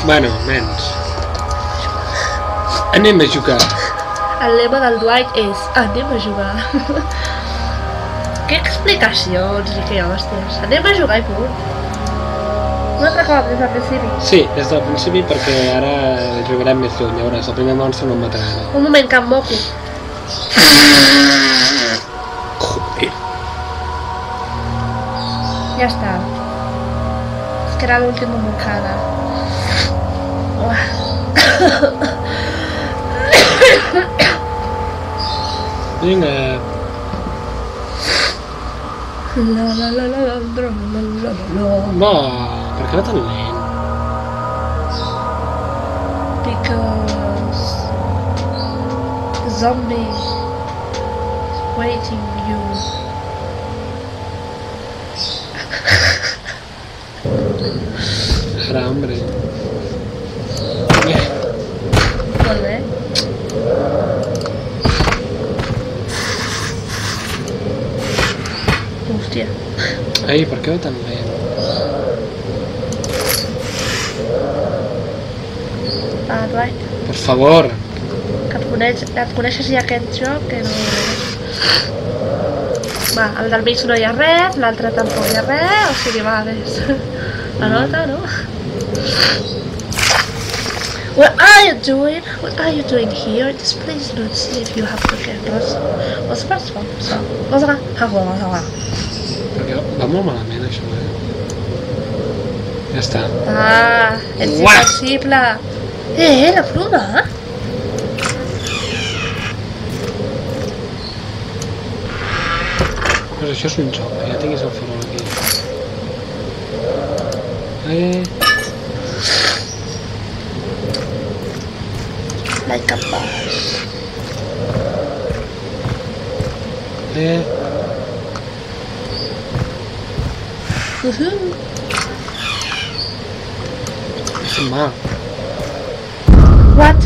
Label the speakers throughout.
Speaker 1: Bueno, menys. Anem a jugar.
Speaker 2: El lema del Dwight és anem a jugar. Que explicacions i que hòsties. Anem a jugar i punt. Un altre cop des del principi.
Speaker 1: Sí, des del principi perquè ara jugarem més lluny. Llavors, el primer monstre no em matarà.
Speaker 2: Un moment, que em moco.
Speaker 1: Joder.
Speaker 2: Ja està. És que era l'última mocada.
Speaker 1: Vinga. Va, per què va tan lent?
Speaker 2: Because the zombie is waiting you.
Speaker 1: Ara, hombre.
Speaker 2: Molt bé. Hòstia.
Speaker 1: Ai, per què va tan lent?
Speaker 2: Va, Dwight.
Speaker 1: Per favor.
Speaker 2: Que et coneixes ja aquest joc, que no... Va, el del mig no hi ha res, l'altre tampoc hi ha res, o sigui, va, ves. La nota, no? What are you doing? What are you doing here? Just please don't see if you have to get lost. What's the first one? So, what's the
Speaker 1: Perquè va molt malament, això, Ja està.
Speaker 2: Ah, ets impossible. La pluma?
Speaker 1: Però això és un joc, ja tinguis el farol aquí.
Speaker 2: Like a boss.
Speaker 1: És mal.
Speaker 2: What?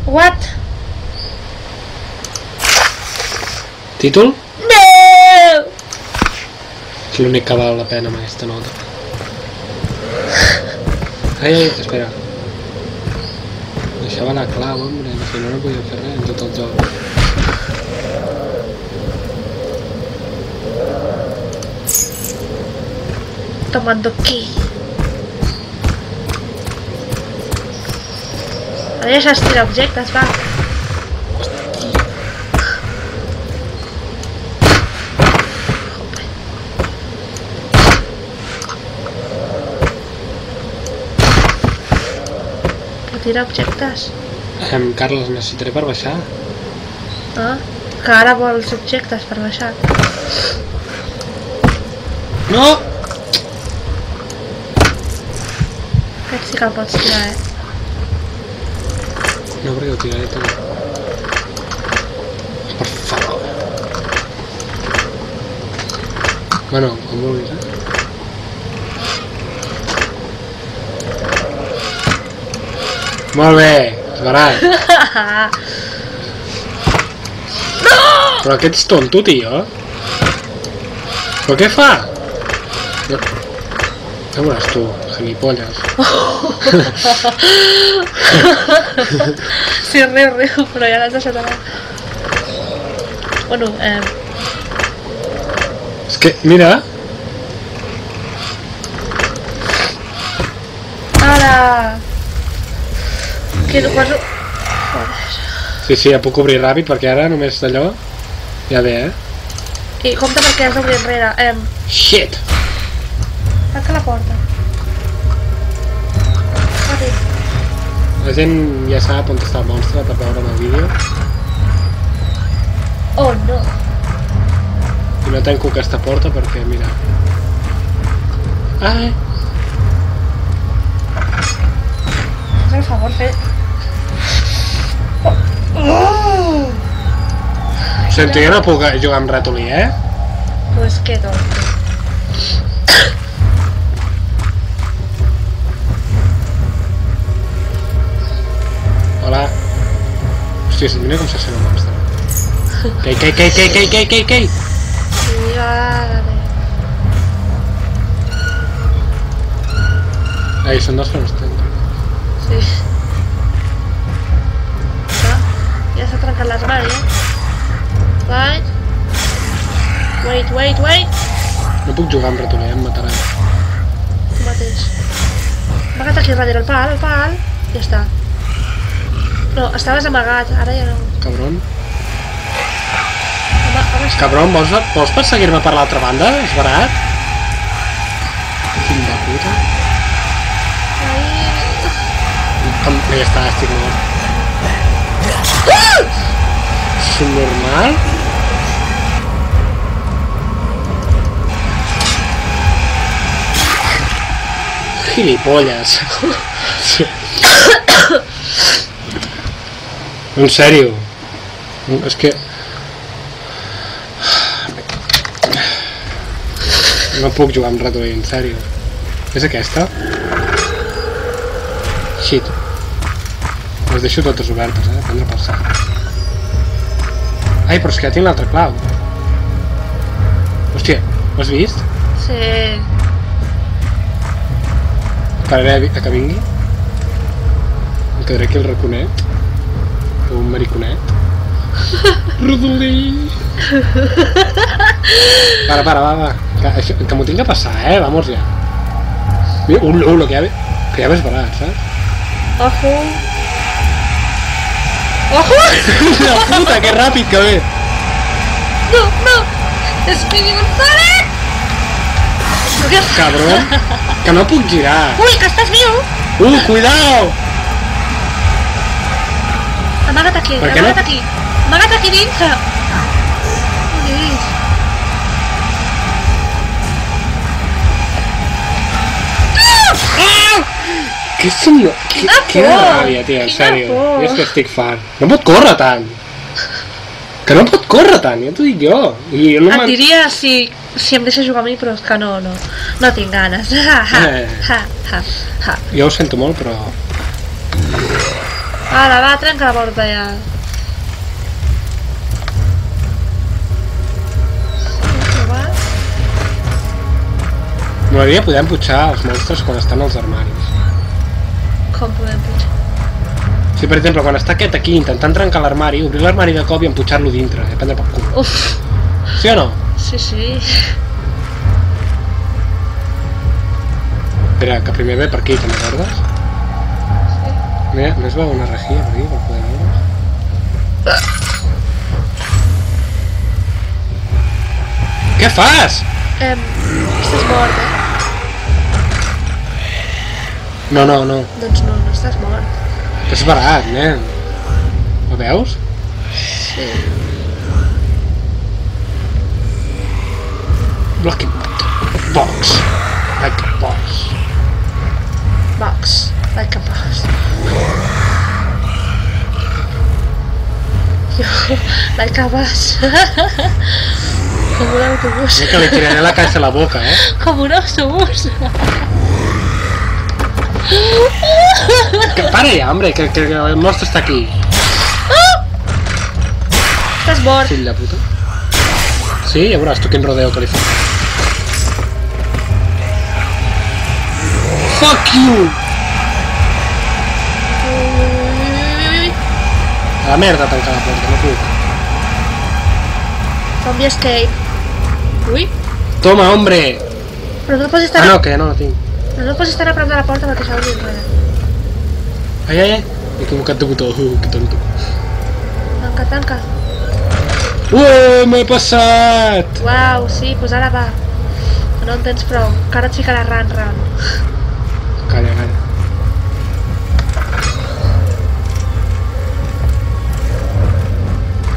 Speaker 2: What?
Speaker 1: Títol?
Speaker 2: No!
Speaker 1: És l'únic que val la pena amb aquesta nota. Ai, espera. Deixava la clau, hombre, si no podia fer res en tot el joc.
Speaker 2: Tomando aquí. Ara ja s'estira objectes, va. Tira objectes.
Speaker 1: Carles, necessitaré per baixar.
Speaker 2: Ah, que ara vols objectes per baixar.
Speaker 1: No!
Speaker 2: Aquest sí que el pots tirar,
Speaker 1: No, perquè ho tiraré tot. Per favor. Bueno, com vulguis, Molt bé, és barat.
Speaker 2: No!
Speaker 1: Però aquest és tonto, tio. Però què fa? Ja veuràs tu, gilipolles.
Speaker 2: Sí, riu, però ja l'has deixat anar. Bueno,
Speaker 1: És que, mira.
Speaker 2: Ara! Que no poso... Joder.
Speaker 1: Sí, ja puc obrir ràpid perquè ara només d'allò ja ve,
Speaker 2: I compte perquè has d'obrir enrere.
Speaker 1: Shit!
Speaker 2: Tanca la porta. Ràpid.
Speaker 1: La gent ja sap on està el monstre per veure'm el vídeo.
Speaker 2: Oh, no.
Speaker 1: I no tanco aquesta porta perquè, mira... Ai!
Speaker 2: Fes el favor, Oh!
Speaker 1: Sento, jo no puc jugar amb ratolí,
Speaker 2: Pues que tonto.
Speaker 1: Hola. Hòstia, mira com s'assent el monstre. Quei!
Speaker 2: Sí, vale.
Speaker 1: Ahí són dos que no es trenquen.
Speaker 2: Sí. Ja s'ha trencat l'armari, Wait. Wait.
Speaker 1: No puc jugar amb ratoner, em matarà.
Speaker 2: Tu mateix. Amaga't aquí darrere el pal. Ja està. No, estaves amagat, ara ja no.
Speaker 1: Cabron.
Speaker 2: Ara està.
Speaker 1: Cabron, vols perseguir-me per l'altra banda? És barat? Fill de puta.
Speaker 2: Ai.
Speaker 1: Ja està, estic mort. Subnormal? Gilipolles. En sèrio. És que... No puc jugar amb ratolí, en sèrio. És aquesta? Shit. Les deixo totes obertes, prendre per sac. Ai, però és que ja tinc l'altra clau. Hòstia, ho has vist?
Speaker 2: Sí.
Speaker 1: Esperaré a que vingui. Em quedaré aquí el raconet. O un mariconet. Rodolí! Va. Que m'ho tinc que passar, vamos ja. Mira, lo que ja ves barat, saps?
Speaker 2: Ojo!
Speaker 1: La puta, que ràpid que ve!
Speaker 2: No! Speedy González!
Speaker 1: Cabrón, que no puc girar.
Speaker 2: Ui, que estàs viu!
Speaker 1: Cuidao!
Speaker 2: Amaga't aquí,
Speaker 1: Per què no?
Speaker 2: Amaga't aquí dintre! Ui.
Speaker 1: Que somno... Quina ràbia, tia, en sèrio. Jo és que estic fart. No pot córrer tant! Que no pot córrer tant, ja t'ho dic jo. I jo no
Speaker 2: Et diria si em deixes jugar a mi, però és que no tinc ganes. Ha.
Speaker 1: Jo ho sento molt, però...
Speaker 2: Ara, va, trenca la porta ja.
Speaker 1: M'agradaria poder empujar els monstres quan estan als armaris.
Speaker 2: Com podem pujar?
Speaker 1: Sí, per exemple, quan està aquest aquí intentant trencar l'armari, obrir l'armari de cop i empujar-lo dintre, prendre pel cul.
Speaker 2: Uf.
Speaker 1: Sí o no?
Speaker 2: Sí.
Speaker 1: Espera, que primer ve per aquí, te'n recordes?
Speaker 2: Sí.
Speaker 1: Mira, no es veu una rejilla per aquí, per poder veure? Què fas?
Speaker 2: Estàs mort,
Speaker 1: No.
Speaker 2: Doncs no estàs mort.
Speaker 1: És barat, nen. Ho veus?
Speaker 2: Sí.
Speaker 1: Lucky box. Like a box.
Speaker 2: Box. Like a box. Like a box. Com un autobús.
Speaker 1: Que li tiraré la caixa a la boca,
Speaker 2: Com un autobús.
Speaker 1: Que para ja, hombre, que el monstre està aquí.
Speaker 2: Estàs mort.
Speaker 1: Fill de puta. Sí, ja veuràs tu quin rodeo que li fa. Fuck you! A la merda tancar la porta, no puc.
Speaker 2: Zombie escape. Ui.
Speaker 1: Toma, hombre!
Speaker 2: Però no pots estar...
Speaker 1: Ah, no, que ja no la tinc.
Speaker 2: Però no pots estar a prop de la porta perquè s'ha d'obrir enrere.
Speaker 1: Ai. He equivocat de botó, que tonto.
Speaker 2: Tanca.
Speaker 1: M'he passat!
Speaker 2: Uau, sí, doncs ara va. No en tens prou, que ara et ficarà ran.
Speaker 1: Calla.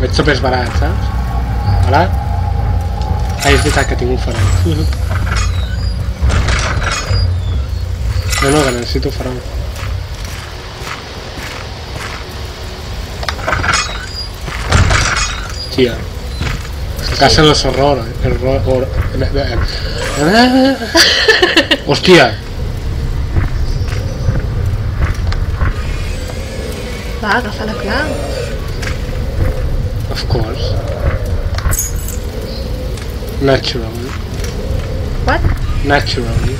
Speaker 1: Veig sopes barat, saps? Ara? Ai, és veritat que tinc un farol. No, que necessito un farol. Tia. La casa de los horrores. Hòstia!
Speaker 2: Va, agafa la clau.
Speaker 1: Of course. Naturally.
Speaker 2: What?
Speaker 1: Naturally.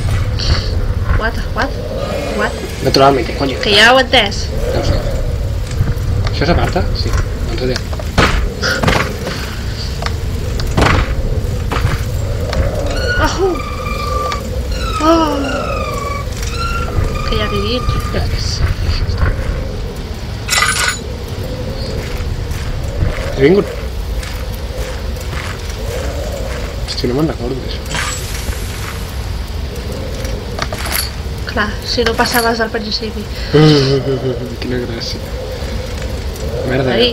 Speaker 2: What?
Speaker 1: Naturalmente, coño.
Speaker 2: Que ja ho he entès.
Speaker 1: Ja ho sé. Això s'aparta? Sí. Doncs adéu.
Speaker 2: Oh! Que ja vivim.
Speaker 1: Has vingut? Hòstia, no me'n recordo d'això.
Speaker 2: Clar, si no passaves al principi.
Speaker 1: Quina gràcia. Merda.
Speaker 2: Ahí.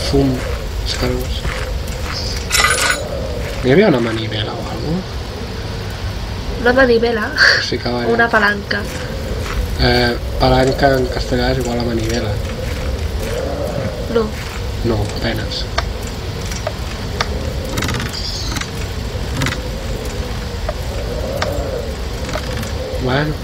Speaker 1: Fum. Escargos. Hi havia una manivela o alguna cosa?
Speaker 2: Una manivela.
Speaker 1: Sí que va
Speaker 2: o una palanca.
Speaker 1: Palanca en castellà és igual a manivela.
Speaker 2: No.
Speaker 1: No, apenas. Bueno.